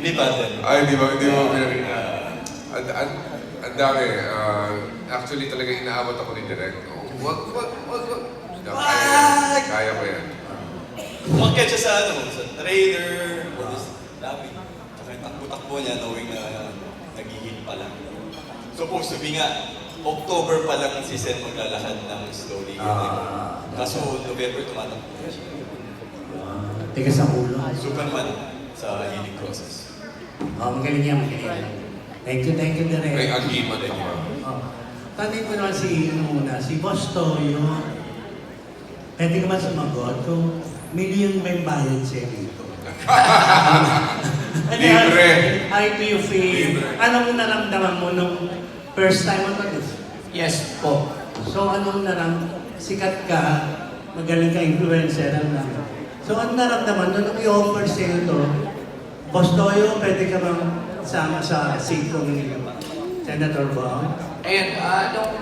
Hindi pa din. Ay, di ba pinag... Ang dami. Actually, talaga inaabot ako ni Direk. Wag. Kaya ko yan. Umakyat siya sa sa trailer, dami. Saka yung takbo-takbo niya, knowing na nagigil pa lang. Supposed to be nga, October pa lang si Sen maglalakad ng slowly. Kaso November tumatakbo na siya. Tigas ang ulo. Superman sa healing process. Magaling yan, magaling yan. Thank you, Direk. May agimat ako. Tanay ko naman si Boss Toyo. Pwede ka ba sumagot kung million may bayad siya dito? Libre. How do you feel? Libre. Anong naramdaman mo nung first time mo ito? Yes po. So anong sikat ka, magaling ka influencer, so anong naramdaman nung i-offer sa'yo ito? Boss Toyo, pwede ka bang sama sa sitcom ni Senator Bong? Ayun, nung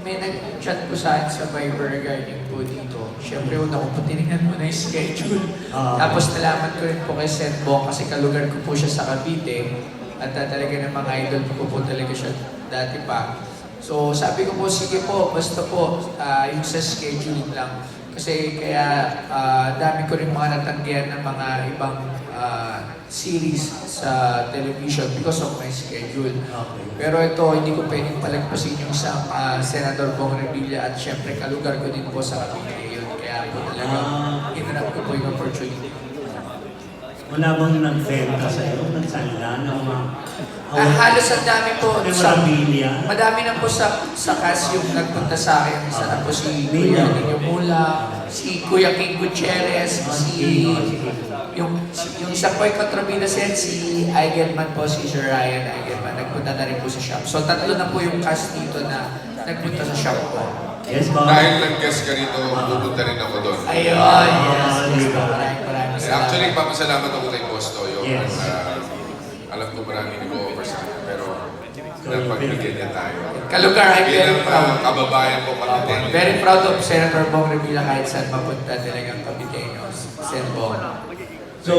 may nag-chat ko sa akin sa Viber regarding po dito, syempre una ko po tinignan mo na yung schedule. Tapos nalaman ko rin po kay Sen Bong kasi kalugar ko po siya sa Cavite at talaga ng mga idol ko po talaga siya dati pa. So sabi ko po, sige po, basta po, yung sa scheduling lang. Kasi kaya dami ko rin mga natanggihan ng mga ibang series sa television because of my schedule. Okay. Pero ito, hindi ko pwedeng palagpasin yung isang Senador Bong Revilla at syempre kalugar ko din po sa Cavite yun. Kaya po talaga, hinanap ko po yung opportunity. Wala bang nagbenta sa'yo? Nagsanla ng mga... Halos ang dami po. Memorabilia? Madami na po sa cast yung nagpunta sa akin. Isa na po si Kuya Nino Mula, si Kuya King Gutierrez, yung isa po ay kontrabida set, si Eigenman po, si Sir Ryan Eigenman. Nagpunta na rin po sa shop. So tatlo na po yung cast dito na nagpunta sa shop ko. Yes, Bob. Dahil nag-guest ka rito, pupunta rin ako doon. Ayun, yes. Maraming salamat. Actually, papasalamat ako kay Boss Toyo. Yes. Alam ko marami nag-o-offer sa akin, pero napagbigyan niya tayo. Kalugar, I'm very Bilang proud. kababayan ko kapatid. Very proud of Senator Bong Revilla kahit saan mapunta talagang Caviteños. Sen Bong. So,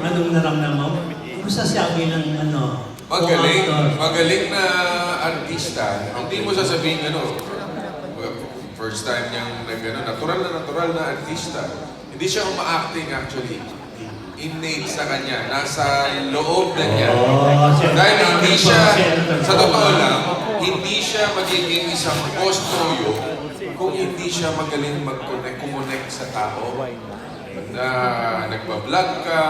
anong naramdaman mo? Kumusta siya bilang Magaling. co-actor? Magaling na artista. Hindi mo sasabihin first time niyang natural na artista. Hindi siya uma-acting actually. Innate sa kanya. Nasa loob na niya. Dahil hindi siya, sa totoo lang, hindi siya magiging isang Boss Toyo kung hindi siya magaling mag-connect sa tao. Na nagbablog ka,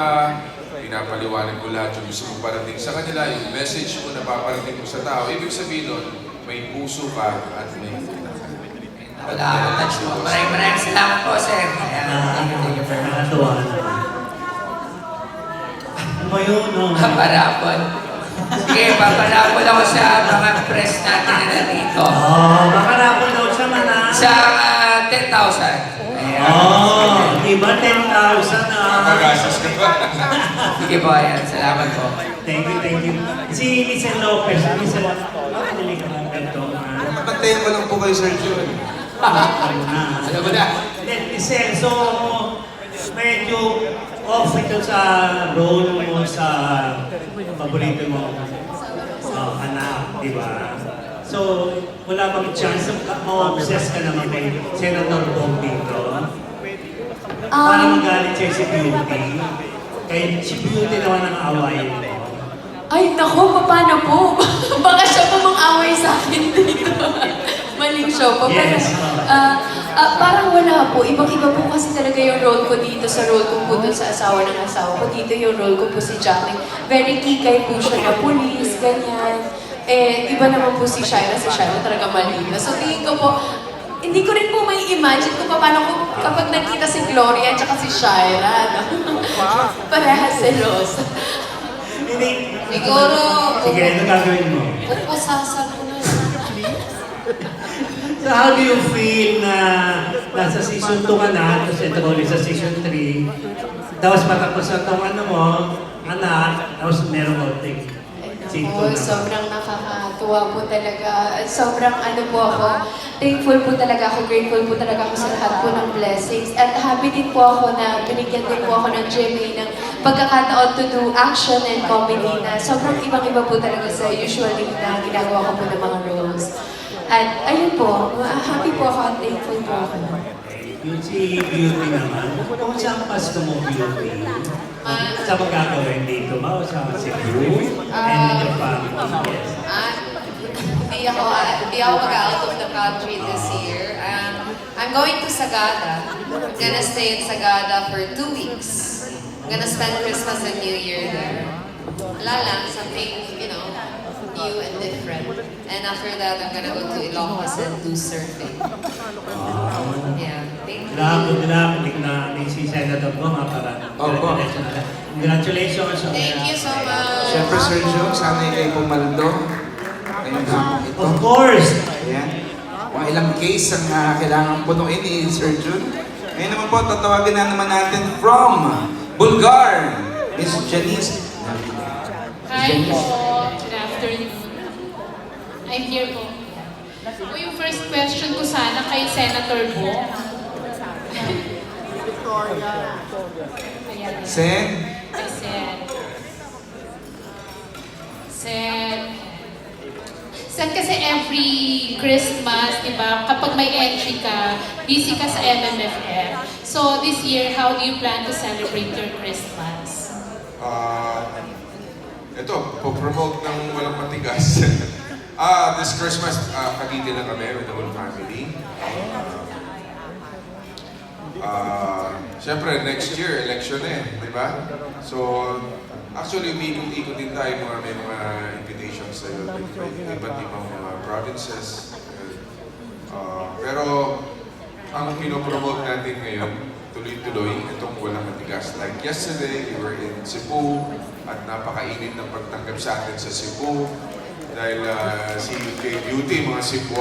pinapaliwanag mo lahat yung gusto mong parating sa kanila, yung message mo na paparating mo sa tao. Ibig sabihin nun, may puso ka at may Wala akong touch mo. Maraming salamat po, sir. Thank you very much. Nakatuwa naman. Ano ba yun, no? Paparapol. Sige, paparapol ako sa mga press natin na nandito. Makarapol daw siya man, ha? Sa 10,000. Diba 10,000, Magagasas ka ba? Sige po, ayan. Salamat po. Thank you. Si Lisa Lopez, hindi ka lang ganito. Papantayin mo lang po kayo, Sergio. Alam mo na. Lisa, so medyo off ito sa role mo sa paborito mo anak, di ba? So, wala bang chance ma-obsess ka naman kay Senator Bong dito? Para magalit siya si Beauty. Kaya si Beauty naman ang awayin mo. Ay, nako, paano po? Baka siya po mang-away sa akin dito. Maling show po. Yes. Parang wala po. Ibang-iba po kasi talaga yung role ko dito sa role ko po dun sa asawa ng asawa ko. Dito yung role ko po si Jackie. Very kikay po siya na police, ganyan. Iba naman po si Shaira. Si Shaira talaga malina. So tingin ko po, hindi ko rin po may imagine kung paano ko kapag nakita si Gloria at si Shaira. No? Parehas selosa. Hindi. Siguro, Sige, ano gagawin mo? pupusasan ko na lang. So how do you feel na nasa season 2 ka na, tapos ito ulit sa season 3, tapos matapos na itong ano mo, anak, tapos merong outing. Si Sito Oh, naman. sobrang nakakatuwa po talaga. At sobrang ano po ako, thankful po talaga ako, grateful po talaga ako sa lahat po ng blessings. At happy din po ako na binigyan din po ako ng GMA ng pagkakataon to do action and comedy na sobrang ibang-iba po talaga sa usually na ginagawa ko po ng mga roles. At ayun po, happy po ako at thankful po ako. Yung si Beauty naman, kumusta ang Pasko mo, Beauty? Sa magkakawin dito ba o sa Cebu? And with your family? Yes. Di ako mag-out of the country this year. I'm going to Sagada. I'm gonna stay in Sagada for 2 weeks. I'm gonna spend Christmas and New Year there. Wala lang, something, new and different. And after that, I'm gonna go to Ilocos and do surfing. Yeah, thank you. Good luck na si Senator mo, mga para. Opo. Congratulations. Thank you so much. Siyempre, Sir Jun, sana kayo pumaldo. Ngayong hapon ito. Of course! Ayan. Mga ilang case ang kailangan punuin ni Sir Jun. Ngayon naman po, tatawagin na naman natin from Bulgar, Miss Janice. Hi po, good afternoon. I'm here po. Po yung first question ko sana kay Senator Bo. Ayan. Sen, Kay Sen kasi every Christmas, di ba, kapag may entry ka, busy ka sa MMFF. So this year, how do you plan to celebrate your Christmas? Ito, po-promote ng walang matigas. This Christmas, Cavite lang kami with the whole family. Siyempre, next year, election na di ba? So, actually, umiikot din tayo may mga invitations sa iba't ibang mga provinces. Pero, ang pinopromote natin ngayon, tuloy-tuloy, itong walang matigas. Like yesterday, we were in Cebu, at napakainit ng pagtanggap sa atin sa Cebu. Dahil si kay Beauty, mga Cebu